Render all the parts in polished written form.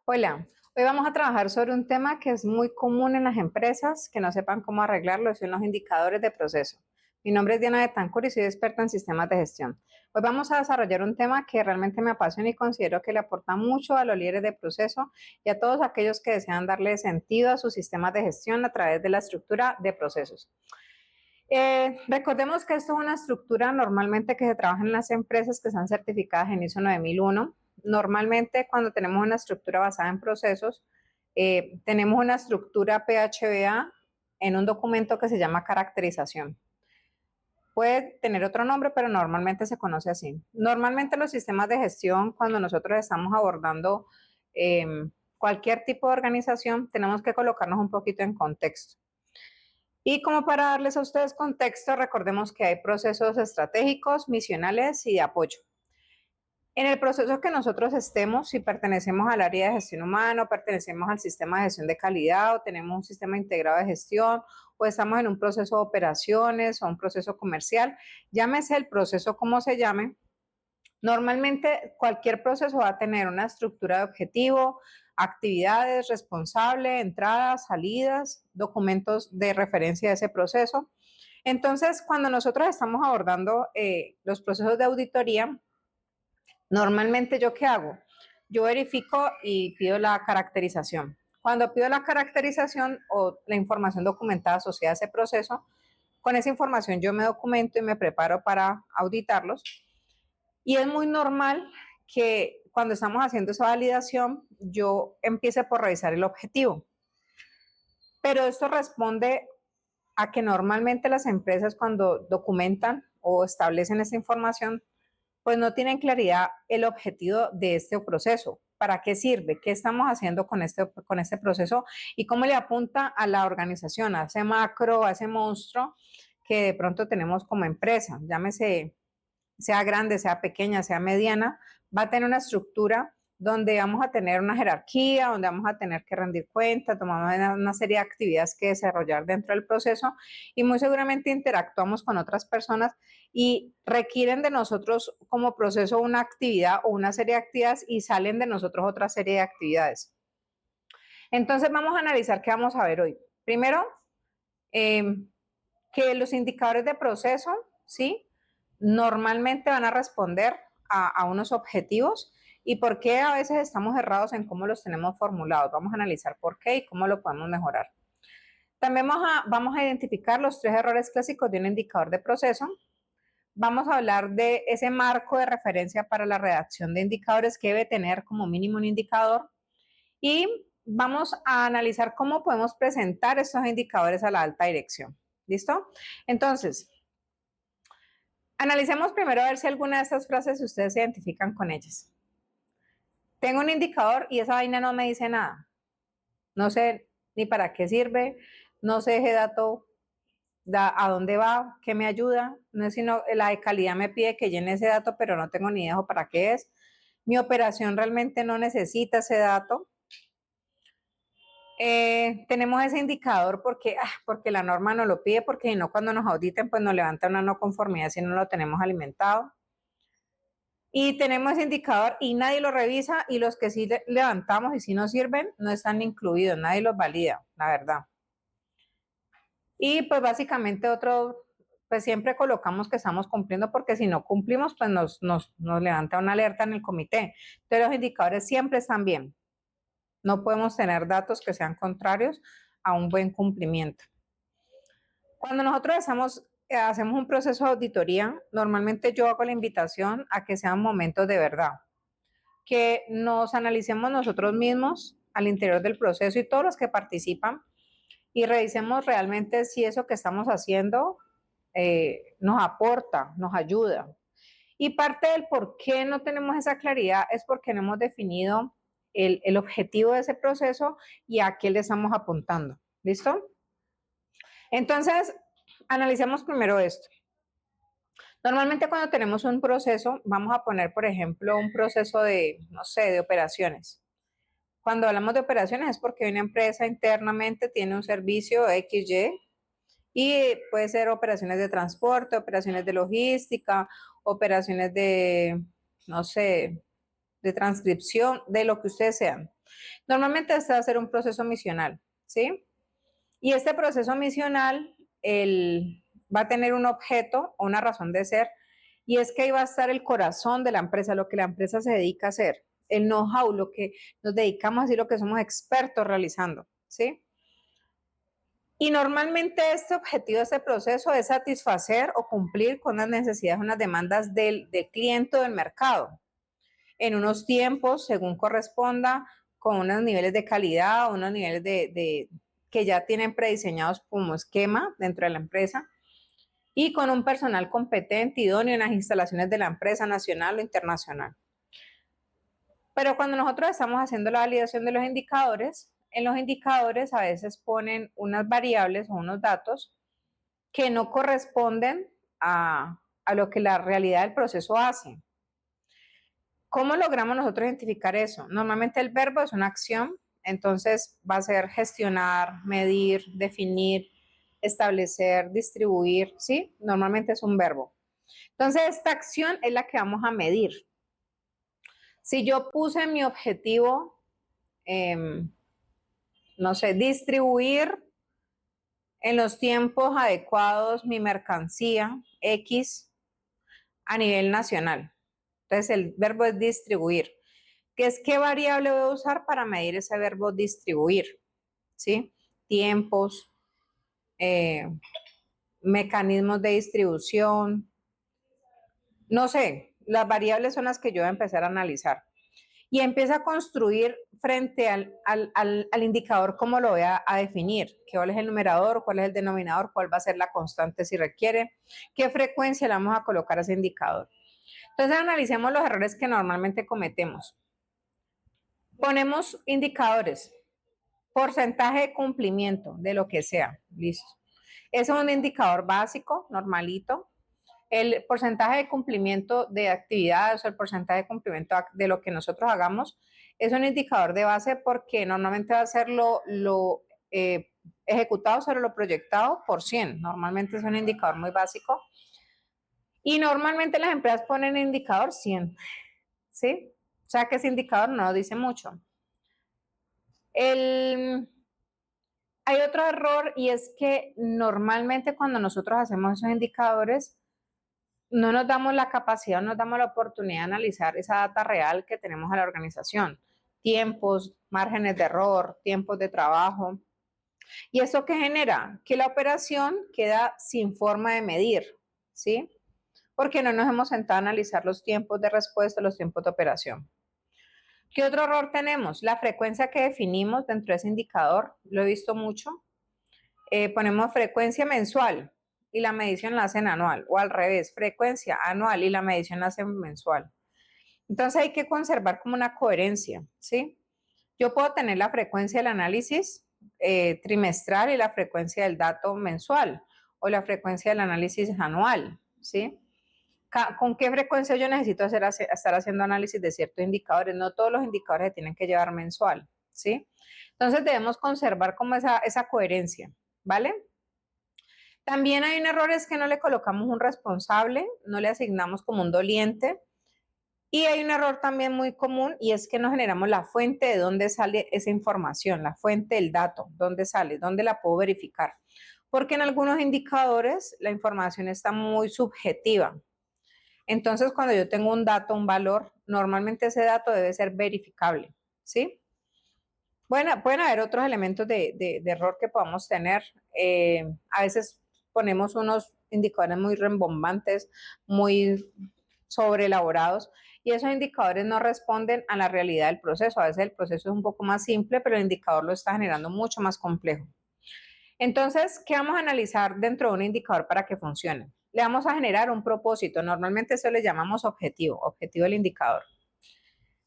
Hola, hoy vamos a trabajar sobre un tema que es muy común en las empresas que no sepan cómo arreglarlo, son los indicadores de proceso. Mi nombre es Diana Betancur y soy experta en sistemas de gestión. Hoy vamos a desarrollar un tema que realmente me apasiona y considero que le aporta mucho a los líderes de proceso y a todos aquellos que desean darle sentido a sus sistemas de gestión a través de la estructura de procesos. Recordemos que esto es una estructura normalmente que se trabaja en las empresas que están certificadas en ISO 9001. Normalmente cuando tenemos una estructura basada en procesos, tenemos una estructura PHBA en un documento que se llama caracterización. Puede tener otro nombre, pero normalmente se conoce así. Normalmente los sistemas de gestión, cuando nosotros estamos abordando eh, cualquier tipo de organización, tenemos que colocarnos un poquito en contexto. Y como para darles a ustedes contexto, recordemos que hay procesos estratégicos, misionales y de apoyo. En el proceso que nosotros estemos, si pertenecemos al área de gestión humana, pertenecemos al sistema de gestión de calidad, o tenemos un sistema integrado de gestión, o estamos en un proceso de operaciones o un proceso comercial, llámese el proceso como se llame. Normalmente cualquier proceso va a tener una estructura de objetivo, actividades, responsable, entradas, salidas, documentos de referencia de ese proceso. Entonces, cuando nosotros estamos abordando los procesos de auditoría, normalmente ¿yo qué hago? Yo verifico y pido la caracterización. Cuando pido la caracterización o la información documentada asociada a ese proceso, con esa información yo me documento y me preparo para auditarlos. Y es muy normal que cuando estamos haciendo esa validación, yo empiece por revisar el objetivo. Pero esto responde a que normalmente las empresas cuando documentan o establecen esta información, pues no tienen claridad el objetivo de este proceso. ¿Para qué sirve? ¿Qué estamos haciendo con este proceso? ¿Y cómo le apunta a la organización, a ese macro, a ese monstruo que de pronto tenemos como empresa? Llámese sea grande, sea pequeña, sea mediana, va a tener una estructura donde vamos a tener una jerarquía, donde vamos a tener que rendir cuentas, tomamos una serie de actividades que desarrollar dentro del proceso y muy seguramente interactuamos con otras personas y requieren de nosotros como proceso una actividad o una serie de actividades y salen de nosotros otra serie de actividades. Entonces vamos a analizar qué vamos a ver hoy. Primero, eh, que los indicadores de proceso, ¿sí? Normalmente van a responder a unos objetivos y por qué a veces estamos errados en cómo los tenemos formulados. Vamos a analizar por qué y cómo lo podemos mejorar. También vamos a identificar los 3 errores clásicos de un indicador de proceso. Vamos a hablar de ese marco de referencia para la redacción de indicadores que debe tener como mínimo un indicador. Y vamos a analizar cómo podemos presentar estos indicadores a la alta dirección. ¿Listo? Entonces, analicemos primero a ver si alguna de estas frases ustedes se identifican con ellas. Tengo un indicador y esa vaina no me dice nada. No sé ni para qué sirve, no sé ese dato a dónde va, qué me ayuda. No es sino la de calidad me pide que llene ese dato, pero no tengo ni idea para qué es. Mi operación realmente no necesita ese dato. Tenemos ese indicador porque la norma nos lo pide, porque si no cuando nos auditen pues nos levanta una no conformidad si no lo tenemos alimentado. Y tenemos ese indicador y nadie lo revisa y los que sí levantamos y sí nos sirven no están incluidos, nadie los valida, la verdad. Y pues básicamente pues siempre colocamos que estamos cumpliendo porque si no cumplimos pues nos levanta una alerta en el comité. Entonces los indicadores siempre están bien. No podemos tener datos que sean contrarios a un buen cumplimiento. Cuando nosotros hacemos un proceso de auditoría, normalmente yo hago la invitación a que sean momentos de verdad, que nos analicemos nosotros mismos al interior del proceso y todos los que participan y revisemos realmente si eso que estamos haciendo nos aporta, nos ayuda. Y parte del por qué no tenemos esa claridad es porque no hemos definido el objetivo de ese proceso y a qué le estamos apuntando. ¿Listo? Entonces, analicemos primero esto. Normalmente cuando tenemos un proceso, vamos a poner, por ejemplo, un proceso de, no sé, de operaciones. Cuando hablamos de operaciones es porque una empresa internamente tiene un servicio XY y puede ser operaciones de transporte, operaciones de logística, operaciones de, no sé, de transcripción, de lo que ustedes sean. Normalmente este va a ser un proceso misional, ¿sí? Y este proceso misional va a tener un objeto o una razón de ser, y es que ahí va a estar el corazón de la empresa, lo que la empresa se dedica a hacer, el know-how, lo que nos dedicamos a decir, lo que somos expertos realizando, ¿sí? Y normalmente este objetivo de este proceso es satisfacer o cumplir con las necesidades, unas demandas del cliente o del mercado, en unos tiempos, según corresponda, con unos niveles de calidad, unos niveles que ya tienen prediseñados como esquema dentro de la empresa, y con un personal competente, idóneo en las instalaciones de la empresa nacional o internacional. Pero cuando nosotros estamos haciendo la validación de los indicadores, en los indicadores a veces ponen unas variables o unos datos que no corresponden a lo que la realidad del proceso hace. ¿Cómo logramos nosotros identificar eso? Normalmente el verbo es una acción, entonces va a ser gestionar, medir, definir, establecer, distribuir, ¿sí? Normalmente es un verbo. Entonces esta acción es la que vamos a medir. Si yo puse mi objetivo, no sé, distribuir en los tiempos adecuados mi mercancía X a nivel nacional. Entonces el verbo es distribuir. ¿Qué variable voy a usar para medir ese verbo distribuir? ¿Sí? Tiempos, mecanismos de distribución. No sé, las variables son las que yo voy a empezar a analizar. Y empieza a construir frente al indicador cómo lo voy a definir, cuál es el numerador, cuál es el denominador, cuál va a ser la constante si requiere, qué frecuencia le vamos a colocar a ese indicador. Entonces analicemos los errores que normalmente cometemos. Ponemos indicadores, porcentaje de cumplimiento de lo que sea, listo. Ese es un indicador básico, normalito. El porcentaje de cumplimiento de actividades o el porcentaje de cumplimiento de lo que nosotros hagamos es un indicador de base porque normalmente va a ser lo ejecutado sobre lo proyectado por 100. Normalmente es un indicador muy básico. Y normalmente las empresas ponen indicador 100, ¿sí? O sea que ese indicador no dice mucho. Hay otro error y es que normalmente cuando nosotros hacemos esos indicadores, no nos damos la capacidad, no nos damos la oportunidad de analizar esa data real que tenemos a la organización. Tiempos, márgenes de error, tiempos de trabajo. ¿Y eso qué genera? Que la operación queda sin forma de medir, ¿sí? Porque no nos hemos sentado a analizar los tiempos de respuesta, los tiempos de operación. ¿Qué otro error tenemos? La frecuencia que definimos dentro de ese indicador, lo he visto mucho. Ponemos frecuencia mensual y la medición la hacen anual, o al revés, frecuencia anual y la medición la hacen mensual. Entonces hay que conservar como una coherencia, ¿sí? Yo puedo tener la frecuencia del análisis trimestral y la frecuencia del dato mensual, o la frecuencia del análisis anual, ¿sí? ¿Con qué frecuencia yo necesito estar haciendo análisis de ciertos indicadores? No todos los indicadores se tienen que llevar mensual, ¿sí? Entonces debemos conservar como esa coherencia, ¿vale? También hay un error, es que no le colocamos un responsable, no le asignamos como un doliente. Y hay un error también muy común y es que no generamos la fuente de dónde sale esa información, la fuente del dato, dónde sale, dónde la puedo verificar. Porque en algunos indicadores la información está muy subjetiva. Entonces, cuando yo tengo un dato, un valor, normalmente ese dato debe ser verificable, ¿sí? Bueno, pueden haber otros elementos de error que podamos tener. A veces ponemos unos indicadores muy rembombantes, muy sobreelaborados, y esos indicadores no responden a la realidad del proceso. A veces el proceso es un poco más simple, pero el indicador lo está generando mucho más complejo. Entonces, ¿qué vamos a analizar dentro de un indicador para que funcione? Le vamos a generar un propósito. Normalmente eso le llamamos objetivo del indicador.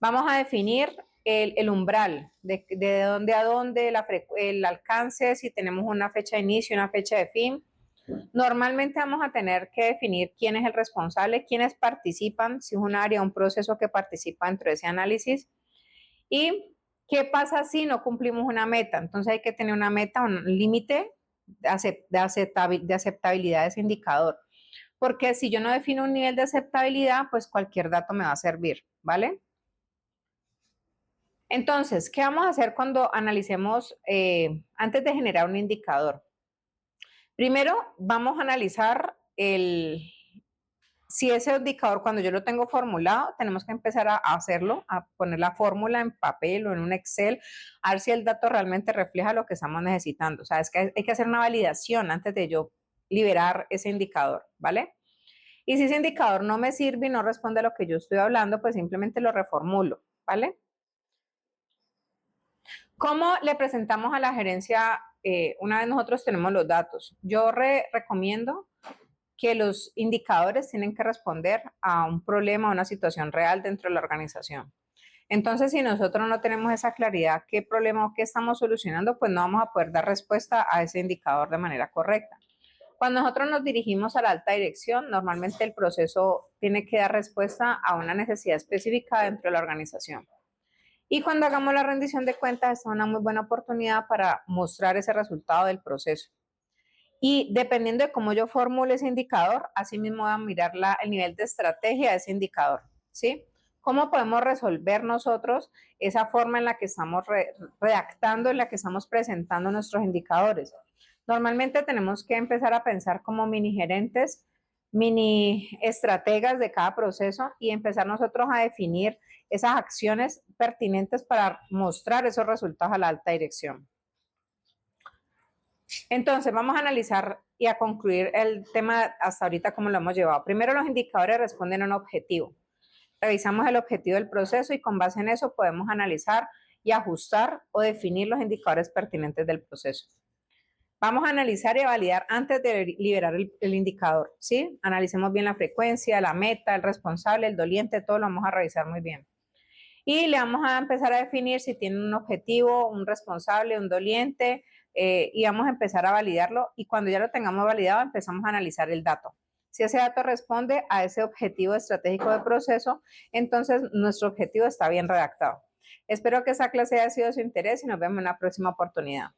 Vamos a definir el umbral, de dónde a dónde, el alcance, si tenemos una fecha de inicio, una fecha de fin. Normalmente vamos a tener que definir quién es el responsable, quiénes participan, si es un área, un proceso que participa dentro de ese análisis. Y qué pasa si no cumplimos una meta. Entonces hay que tener una meta, un límite de aceptabilidad de ese indicador. Porque si yo no defino un nivel de aceptabilidad, pues cualquier dato me va a servir, ¿vale? Entonces, ¿qué vamos a hacer cuando analicemos, antes de generar un indicador? Primero, vamos a analizar si ese indicador, cuando yo lo tengo formulado, tenemos que empezar a hacerlo, a poner la fórmula en papel o en un Excel, a ver si el dato realmente refleja lo que estamos necesitando. O sea, es que hay que hacer una validación antes de yo liberar ese indicador, ¿vale? Y si ese indicador no me sirve y no responde a lo que yo estoy hablando, pues simplemente lo reformulo, ¿vale? ¿Cómo le presentamos a la gerencia una vez nosotros tenemos los datos? Yo recomiendo que los indicadores tienen que responder a un problema, a una situación real dentro de la organización. Entonces, si nosotros no tenemos esa claridad, qué problema o qué estamos solucionando, pues no vamos a poder dar respuesta a ese indicador de manera correcta. Cuando nosotros nos dirigimos a la alta dirección, normalmente el proceso tiene que dar respuesta a una necesidad específica dentro de la organización. Y cuando hagamos la rendición de cuentas, es una muy buena oportunidad para mostrar ese resultado del proceso. Y dependiendo de cómo yo formule ese indicador, así mismo voy a mirar el nivel de estrategia de ese indicador, ¿sí? ¿Cómo podemos resolver nosotros esa forma en la que estamos redactando, en la que estamos presentando nuestros indicadores? Normalmente tenemos que empezar a pensar como mini gerentes, mini estrategas de cada proceso y empezar nosotros a definir esas acciones pertinentes para mostrar esos resultados a la alta dirección. Entonces, vamos a analizar y a concluir el tema hasta ahorita como lo hemos llevado. Primero, los indicadores responden a un objetivo. Revisamos el objetivo del proceso y con base en eso podemos analizar y ajustar o definir los indicadores pertinentes del proceso. Vamos a analizar y validar antes de liberar el indicador, ¿sí? Analicemos bien la frecuencia, la meta, el responsable, el doliente, todo lo vamos a revisar muy bien. Y le vamos a empezar a definir si tiene un objetivo, un responsable, un doliente, y vamos a empezar a validarlo. Y cuando ya lo tengamos validado, empezamos a analizar el dato. Si ese dato responde a ese objetivo estratégico de proceso, entonces nuestro objetivo está bien redactado. Espero que esa clase haya sido de su interés y nos vemos en una próxima oportunidad.